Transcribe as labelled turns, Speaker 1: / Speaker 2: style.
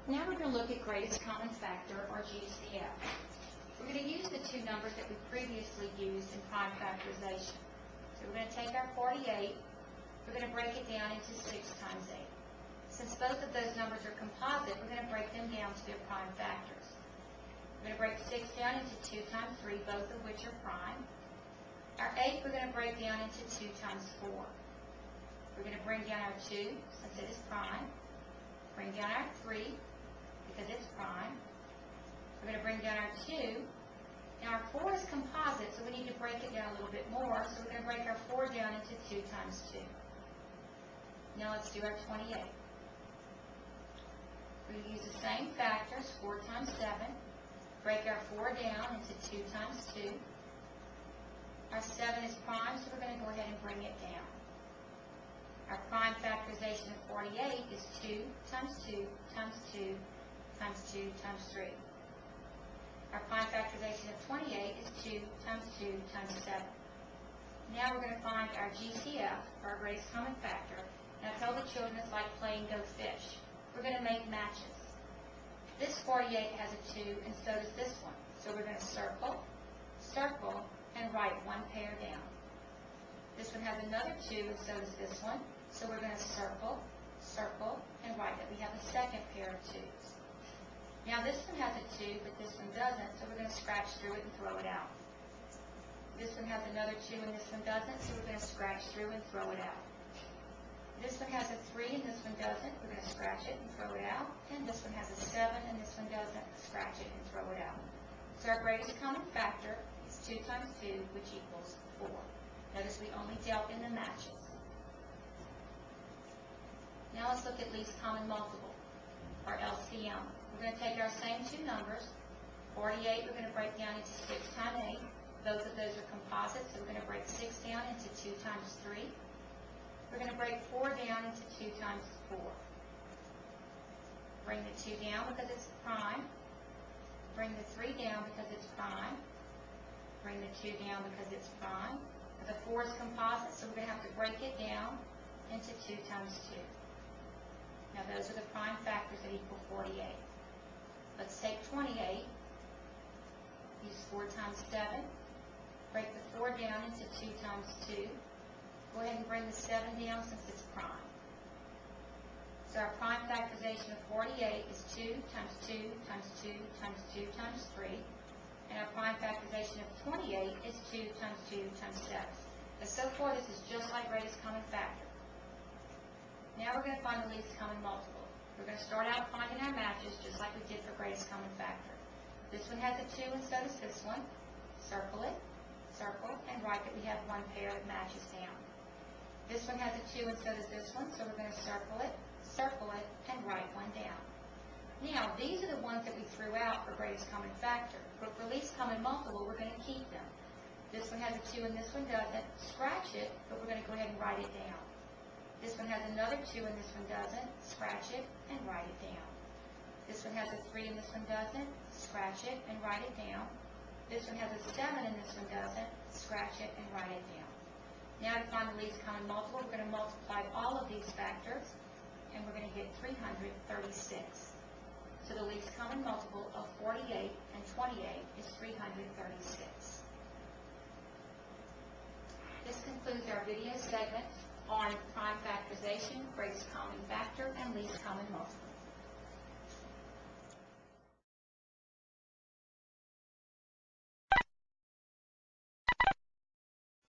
Speaker 1: Now we're going to look at greatest common factor, or GCF. We're going to use the two numbers that we previously used in prime factorization. So we're going to take our 48, we're going to break it down into 6 times 8. Since both of those numbers are composite, we're going to break them down to their prime factors. We're going to break 6 down into 2 times 3, both of which are prime. Our 8 we're going to break down into 2 times 4. We're going to bring down our 2, since it is prime. Bring down our 3, because it's prime. We're going to bring down our 2. Now our 4 is composite, so we need to break it down a little bit more. So we're going to break our 4 down into 2 times 2. Now let's do our 28. We're going to use the same factors, 4 times 7. Break our 4 down into 2 times 2. Our 7 is prime, so we're going to go ahead and bring it down. Our prime factorization of 48 is 2 times 2 times 2 times 2 times 3. Our prime factorization of 28 is 2 times 2 times 7. Now we're going to find our GCF, or our greatest common factor. And I tell the children it's like playing Go Fish. We're going to make matches. This 48 has a 2, and so does this one. So we're going to circle, circle, and write one pair down. This one has another 2, and so does this one. So we're going to circle, circle, and write that we have a second pair of 2s. Now this one has a 2, but this one doesn't, so we're going to scratch through it and throw it out. This one has another 2, and this one doesn't, so we're going to scratch through and throw it out. This one has a 3, and this one doesn't. We're going to scratch it and throw it out. And this one has a 7, and this one doesn't. Scratch it and throw it out. So our greatest common factor is 2 times 2, which equals 4. Notice we only dealt in the matches. Now let's look at least common multiple, or LCM. We're going to take our same two numbers. 48 we're going to break down into 6 times 8. Both of those are composites, so we're going to break 6 down into 2 times 3. We're going to break 4 down into 2 times 4. Bring the 2 down because it's prime. Bring the 3 down because it's prime. Bring the 2 down because it's prime. The 4 is composite, so we're going to have to break it down into 2 times 2. Now those are the prime factors that equal 48. Let's take 28. Use 4 times 7. Break the 4 down into 2 times 2. Go ahead and bring the 7 down since it's prime. So our prime factorization of 48 is 2 times 2 times 2 times 2 times 3. And our prime factorization of 28 is 2 times 2 times 7. And so far, this is just like greatest common factor. Now we're going to find the least common multiple. We're going to start out finding our matches just like we did for greatest common factor. This one has a 2 and so does this one. Circle it, circle, and write that we have one pair that matches down. This one has a 2 and so does this one, so we're going to circle it, and write one down. Now, these are the ones that we threw out for greatest common factor, but for least common multiple, we're going to keep them. This one has a 2 and this one doesn't. Scratch it, but we're going to go ahead and write it down. This one has another 2 and this one doesn't. Scratch it and write it down. This one has a 3 and this one doesn't. Scratch it and write it down. This one has a 7 and this one doesn't. Scratch it and write it down. Now to find the least common multiple, we're going to multiply all of these factors, and we're going to get 336. So the least common multiple of 48 and 28 is 336. This concludes our video segment on prime factorization, greatest common factor, and least common multiple.